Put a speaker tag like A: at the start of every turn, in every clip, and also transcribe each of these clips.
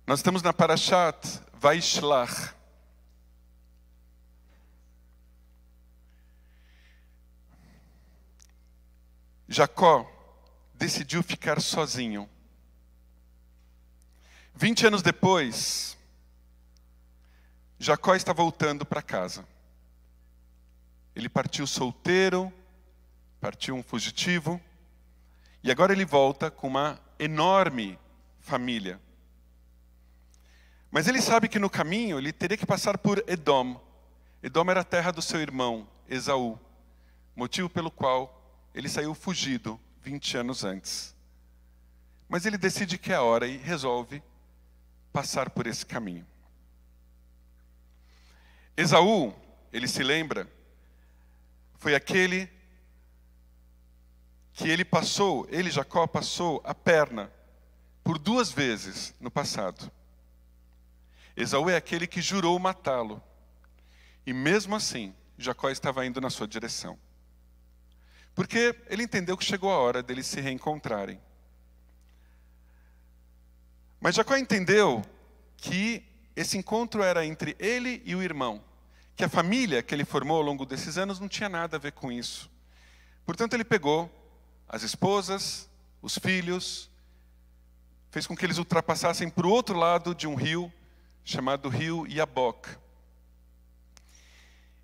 A: Nós estamos na Parashat Vaishlach. Jacó decidiu ficar sozinho. 20 anos depois, Jacó está voltando para casa. Ele partiu solteiro, partiu um fugitivo, e agora ele volta com uma enorme família. Mas ele sabe que no caminho ele teria que passar por Edom. Edom era a terra do seu irmão, Esaú, motivo pelo qual ele saiu fugido 20 anos antes. Mas ele decide que é a hora e resolve passar por esse caminho. Esaú, ele se lembra, foi aquele que Jacó, passou a perna por 2 vezes no passado. Esaú é aquele que jurou matá-lo. E mesmo assim, Jacó estava indo na sua direção. Porque ele entendeu que chegou a hora deles se reencontrarem. Mas Jacó entendeu que esse encontro era entre ele e o irmão. Que a família que ele formou ao longo desses anos não tinha nada a ver com isso. Portanto, ele pegou as esposas, os filhos, fez com que eles ultrapassassem para o outro lado de um rio, chamado rio Yabok.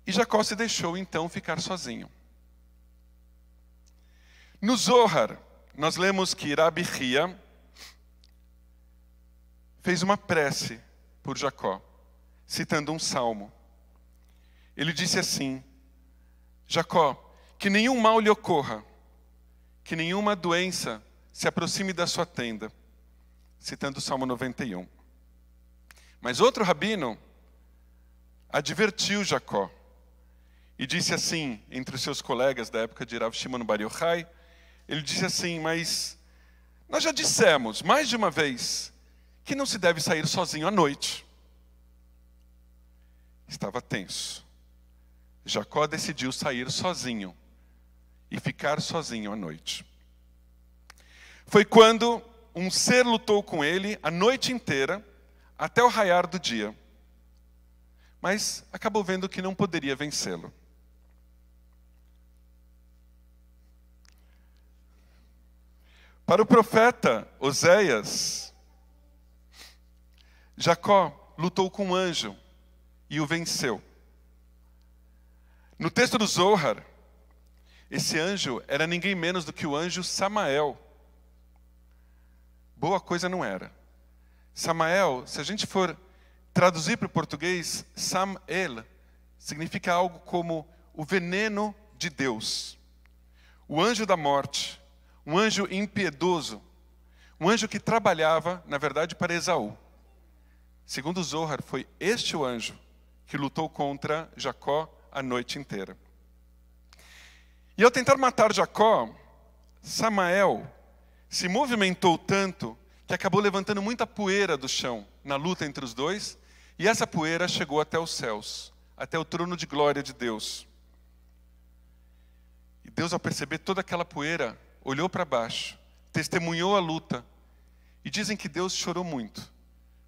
A: E Jacó se deixou então ficar sozinho. No Zohar, nós lemos que Rabi Hia fez uma prece por Jacó, citando um salmo. Ele disse assim: Jacó, que nenhum mal lhe ocorra, que nenhuma doença se aproxime da sua tenda, citando o Salmo 91. Mas outro rabino advertiu Jacó e disse assim, entre os seus colegas da época de Rav Shimon Bar Yochai, ele disse assim: mas nós já dissemos mais de uma vez que não se deve sair sozinho à noite. Estava tenso. Jacó decidiu sair sozinho e ficar sozinho à noite. Foi quando um ser lutou com ele a noite inteira, até o raiar do dia. Mas acabou vendo que não poderia vencê-lo. Para o profeta Oséias, Jacó lutou com um anjo e o venceu. No texto do Zohar, esse anjo era ninguém menos do que o anjo Samael. Boa coisa não era. Samael, se a gente for traduzir para o português, Sam-El, significa algo como o veneno de Deus. O anjo da morte, um anjo impiedoso, um anjo que trabalhava, na verdade, para Esaú. Segundo Zohar, foi este o anjo que lutou contra Jacó a noite inteira. E ao tentar matar Jacó, Samael se movimentou tanto que acabou levantando muita poeira do chão na luta entre os dois, e essa poeira chegou até os céus, até o trono de glória de Deus. E Deus, ao perceber toda aquela poeira, olhou para baixo, testemunhou a luta, e dizem que Deus chorou muito,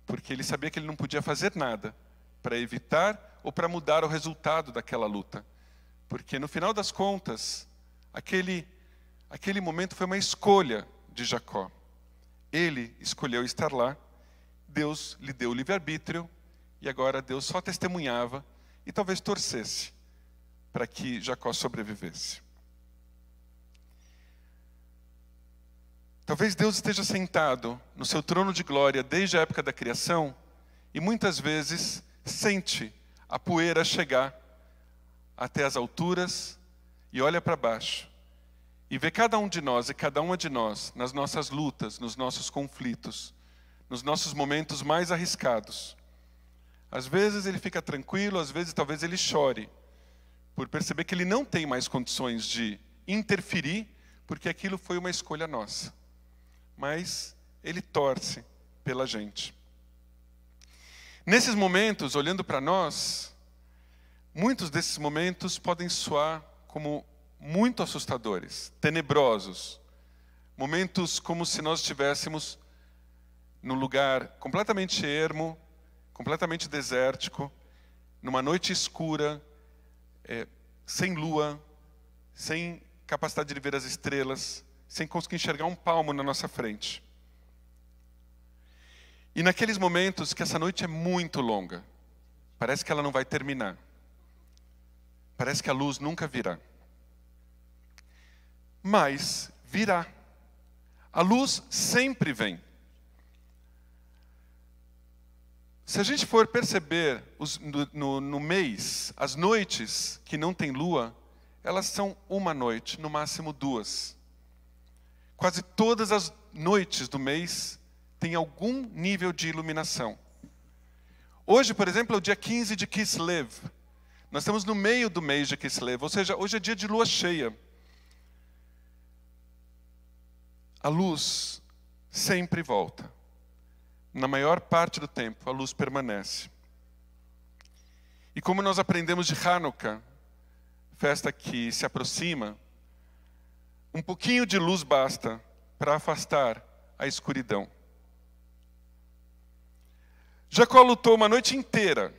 A: porque ele sabia que ele não podia fazer nada para evitar ou para mudar o resultado daquela luta. Porque no final das contas, aquele momento foi uma escolha de Jacó. Ele escolheu estar lá, Deus lhe deu o livre-arbítrio, e agora Deus só testemunhava e talvez torcesse para que Jacó sobrevivesse. Talvez Deus esteja sentado no seu trono de glória desde a época da criação e muitas vezes sente a poeira chegar até as alturas e olha para baixo e vê cada um de nós e cada uma de nós nas nossas lutas, nos nossos conflitos, nos nossos momentos mais arriscados. Às vezes ele fica tranquilo, às vezes talvez ele chore, por perceber que ele não tem mais condições de interferir, porque aquilo foi uma escolha nossa. Mas ele torce pela gente. Nesses momentos, olhando para nós, muitos desses momentos podem soar como muito assustadores, tenebrosos. Momentos como se nós estivéssemos num lugar completamente ermo, completamente desértico, numa noite escura, sem lua, sem capacidade de ver as estrelas, sem conseguir enxergar um palmo na nossa frente. E naqueles momentos que essa noite é muito longa, parece que ela não vai terminar. Parece que a luz nunca virá. Mas virá. A luz sempre vem. Se a gente for perceber no mês, as noites que não tem lua, elas são uma noite, no máximo duas. Quase todas as noites do mês tem algum nível de iluminação. Hoje, por exemplo, é o dia 15 de Kislev. Nós estamos no meio do mês de Kislev, ou seja, hoje é dia de lua cheia. A luz sempre volta. Na maior parte do tempo, a luz permanece. E como nós aprendemos de Hanukkah, festa que se aproxima, um pouquinho de luz basta para afastar a escuridão. Jacó lutou uma noite inteira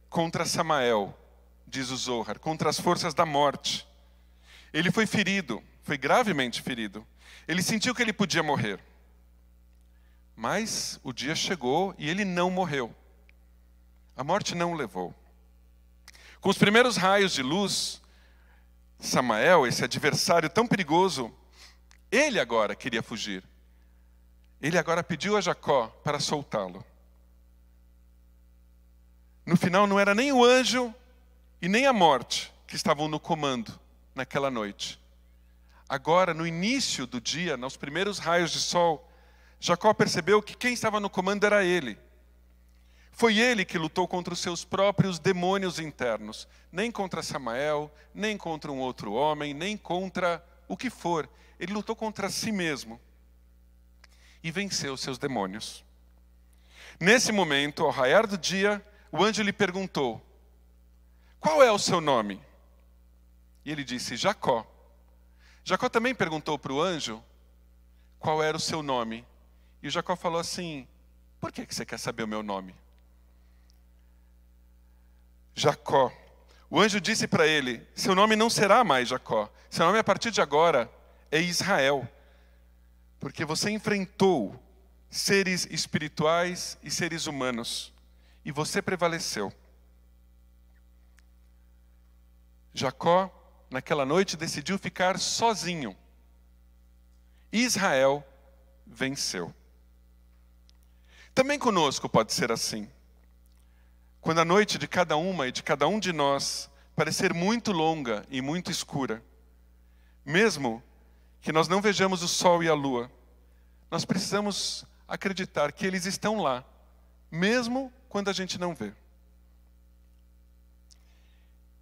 A: contra Samael, diz o Zohar, contra as forças da morte. Ele foi ferido, foi gravemente ferido. Ele sentiu que ele podia morrer. Mas o dia chegou e ele não morreu. A morte não o levou. Com os primeiros raios de luz, Samael, esse adversário tão perigoso, ele agora queria fugir. Ele agora pediu a Jacó para soltá-lo. No final não era nem o anjo e nem a morte que estavam no comando naquela noite. Agora, no início do dia, nos primeiros raios de sol, Jacó percebeu que quem estava no comando era ele. Foi ele que lutou contra os seus próprios demônios internos. Nem contra Samael, nem contra um outro homem, nem contra o que for. Ele lutou contra si mesmo. E venceu seus demônios. Nesse momento, ao raiar do dia, o anjo lhe perguntou: qual é o seu nome? E ele disse: Jacó. Jacó também perguntou para o anjo qual era o seu nome. E o Jacó falou assim: por que você quer saber o meu nome? Jacó. O anjo disse para ele: seu nome não será mais Jacó. Seu nome a partir de agora é Israel. Porque você enfrentou seres espirituais e seres humanos. E você prevaleceu. Jacó, naquela noite, decidiu ficar sozinho. Israel venceu. Também conosco pode ser assim. Quando a noite de cada uma e de cada um de nós parecer muito longa e muito escura, mesmo que nós não vejamos o sol e a lua, nós precisamos acreditar que eles estão lá, mesmo quando a gente não vê.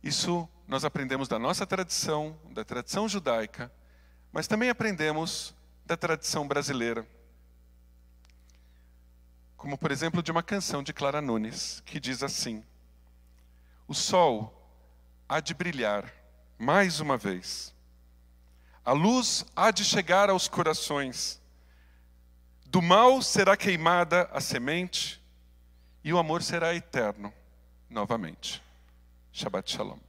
A: Isso nós aprendemos da nossa tradição, da tradição judaica, mas também aprendemos da tradição brasileira. Como, por exemplo, de uma canção de Clara Nunes, que diz assim: o sol há de brilhar mais uma vez. A luz há de chegar aos corações. Do mal será queimada a semente e o amor será eterno novamente. Shabbat Shalom.